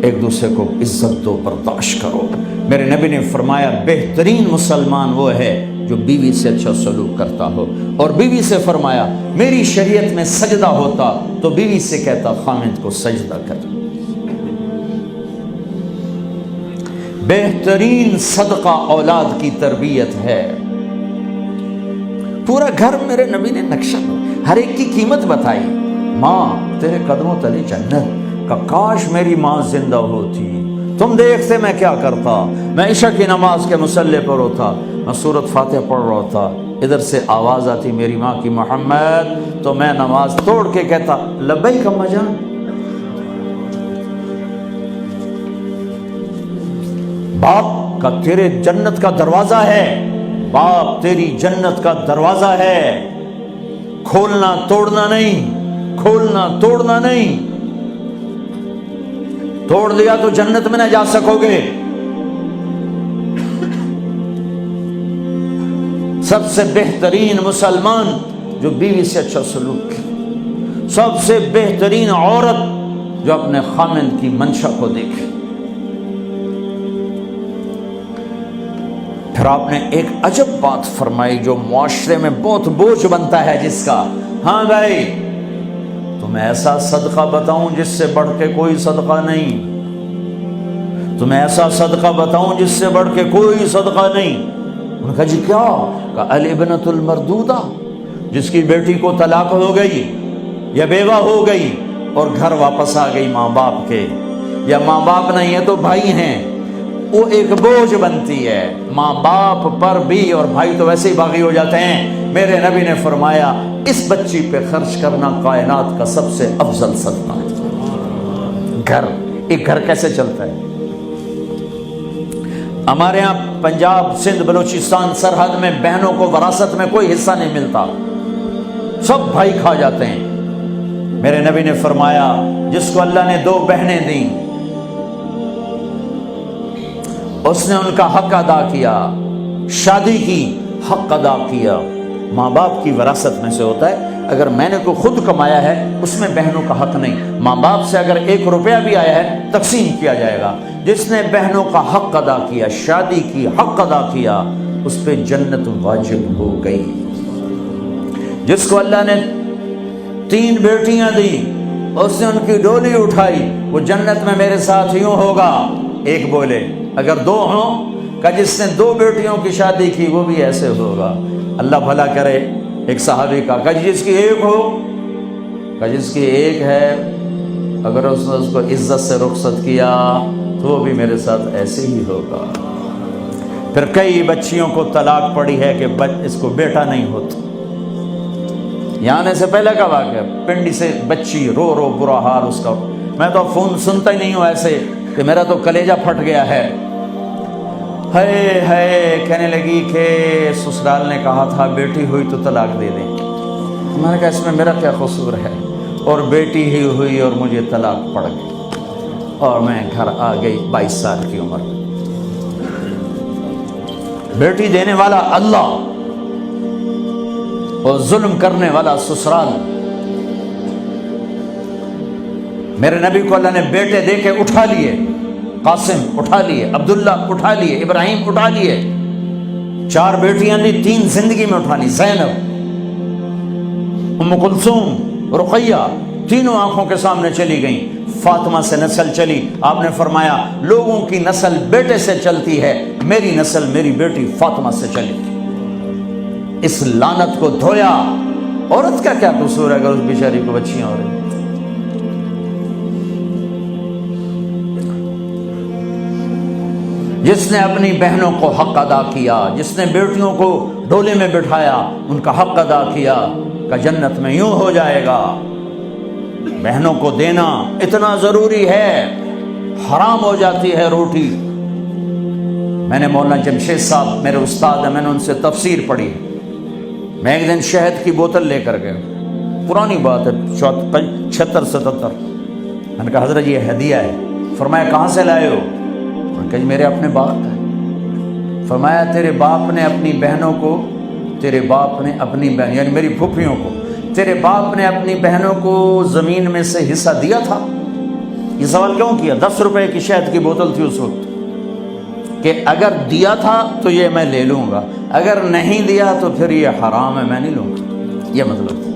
ایک دوسرے کو عزت دو، برداشت کرو۔ میرے نبی نے فرمایا بہترین مسلمان وہ ہے جو بیوی سے اچھا سلوک کرتا ہو، اور بیوی سے فرمایا میری شریعت میں سجدہ ہوتا تو بیوی سے کہتا خامند کو سجدہ کر۔ بہترین صدقہ اولاد کی تربیت ہے۔ پورا گھر میرے نبی نے نقشہ ہر ایک کی قیمت بتائی۔ ماں تیرے قدموں تلے جنت، کا کاش میری ماں زندہ ہوتی، تم دیکھتے میں کیا کرتا، میں عشاء کی نماز کے مصلی پر ہوتا، میں سورۃ فاتحہ پڑھ رہا ہوتا، ادھر سے آواز آتی میری ماں کی محمد، تو میں نماز توڑ کے کہتا لبیک اماں جان۔ باپ کا تیرے جنت کا دروازہ ہے، باپ تیری جنت کا دروازہ ہے، کھولنا توڑنا نہیں، کھولنا توڑنا نہیں، توڑ دیا تو جنت میں نہ جا سکو گے۔ سب سے بہترین مسلمان جو بیوی سے اچھا سلوک کرے، سب سے بہترین عورت جو اپنے خامند کی منشا کو دیکھے۔ پھر آپ نے ایک عجب بات فرمائی جو معاشرے میں بہت بوجھ بنتا ہے جس کا، ہاں بھائی تمہیں ایسا صدقہ بتاؤں جس سے بڑھ کے کوئی صدقہ نہیں، تمہیں ایسا صدقہ بتاؤں جس سے بڑھ کے کوئی صدقہ نہیں۔ انہوں نے کہا جی کیا؟ کہا الابنۃ المردودہ، جس کی بیٹی کو طلاق ہو گئی یا بیوہ ہو گئی اور گھر واپس آ گئی ماں باپ کے، یا ماں باپ نہیں ہے تو بھائی ہیں، وہ ایک بوجھ بنتی ہے ماں باپ پر بھی، اور بھائی تو ویسے ہی باغی ہو جاتے ہیں۔ میرے نبی نے فرمایا اس بچی پہ خرچ کرنا کائنات کا سب سے افضل صدقہ ہے۔ گھر، ایک گھر کیسے چلتا ہے؟ ہمارے ہاں پنجاب سندھ بلوچستان سرحد میں بہنوں کو وراثت میں کوئی حصہ نہیں ملتا، سب بھائی کھا جاتے ہیں۔ میرے نبی نے فرمایا جس کو اللہ نے 2 بہنیں دیں اس نے ان کا حق ادا کیا، شادی کی حق ادا کیا۔ ماں باپ کی وراثت میں سے ہوتا ہے، اگر میں نے کوئی خود کمایا ہے اس میں بہنوں کا حق نہیں، ماں باپ سے اگر 1 روپیہ بھی آیا ہے تقسیم کیا جائے گا۔ جس نے بہنوں کا حق ادا کیا، شادی کی حق ادا کیا، اس پہ جنت واجب ہو گئی۔ جس کو اللہ نے 3 بیٹیاں دی، اس نے ان کی ڈولی اٹھائی، وہ جنت میں میرے ساتھ یوں ہوگا۔ ایک بولے اگر 2 ہوں، کہ جس نے 2 بیٹیوں کی شادی کی وہ بھی ایسے ہوگا۔ اللہ بھلا کرے۔ ایک صحابی کا کہ جس کی 1 ہو، کہ جس کی 1 ہے، اگر اس نے اس کو عزت سے رخصت کیا تو وہ بھی میرے ساتھ ایسے ہی ہوگا۔ پھر کئی بچیوں کو طلاق پڑی ہے کہ اس کو بیٹا نہیں ہوتا۔ یہاں آنے سے پہلے کا واقعہ، پنڈی سے بچی رو رو برا حال اس کا، میں تو فون سنتا ہی نہیں ہوں ایسے کہ میرا تو کلیجہ پھٹ گیا ہے۔ ہے کہنے لگی کہ سسرال نے کہا تھا بیٹی ہوئی تو طلاق دے دیں۔ میں نے کہا اس میں میرا کیا قصور ہے، اور بیٹی ہی ہوئی اور مجھے طلاق پڑ گئی، اور میں گھر آ گئی 22 سال کی عمر میں۔ بیٹی دینے والا اللہ اور ظلم کرنے والا سسرال۔ میرے نبی کو اللہ نے بیٹے دے کے اٹھا لیے، قاسم اٹھا لیے، عبداللہ اٹھا لیے، ابراہیم اٹھا لیے، 4 بیٹیاں دی، 3 زندگی میں اٹھا لی، زینب، ام کلثوم، رقیہ، تینوں آنکھوں کے سامنے چلی گئیں۔ فاطمہ سے نسل چلی، آپ نے فرمایا لوگوں کی نسل بیٹے سے چلتی ہے، میری نسل میری بیٹی فاطمہ سے چلی۔ اس لعنت کو دھویا۔ عورت کا کیا قصور ہے اگر اس بیچاری کو بچیاں ہو رہی؟ جس نے اپنی بہنوں کو حق ادا کیا، جس نے بیٹیوں کو ڈولے میں بٹھایا، ان کا حق ادا کیا، کہ جنت میں یوں ہو جائے گا۔ بہنوں کو دینا اتنا ضروری ہے، حرام ہو جاتی ہے روٹی۔ میں نے مولانا جمشید صاحب میرے استاد ہیں، میں نے ان سے تفسیر پڑھی۔ میں ایک دن شہد کی بوتل لے کر گیا، پرانی بات ہے 76-77۔ میں نے کہا حضرت یہ ہدیہ ہے۔ فرمایا کہاں سے لائے ہو؟ میں نے کہا میرے اپنے باپ کا ہے۔ فرمایا تیرے باپ نے اپنی بہنوں کو، تیرے باپ نے اپنی بہن یعنی میری پھوپھیوں کو، تیرے باپ نے اپنی بہنوں کو زمین میں سے حصہ دیا تھا؟ یہ سوال کیوں کیا؟ 10 روپے کی شہد کی بوتل تھی اس وقت، کہ اگر دیا تھا تو یہ میں لے لوں گا، اگر نہیں دیا تو پھر یہ حرام ہے، میں نہیں لوں گا، یہ مطلب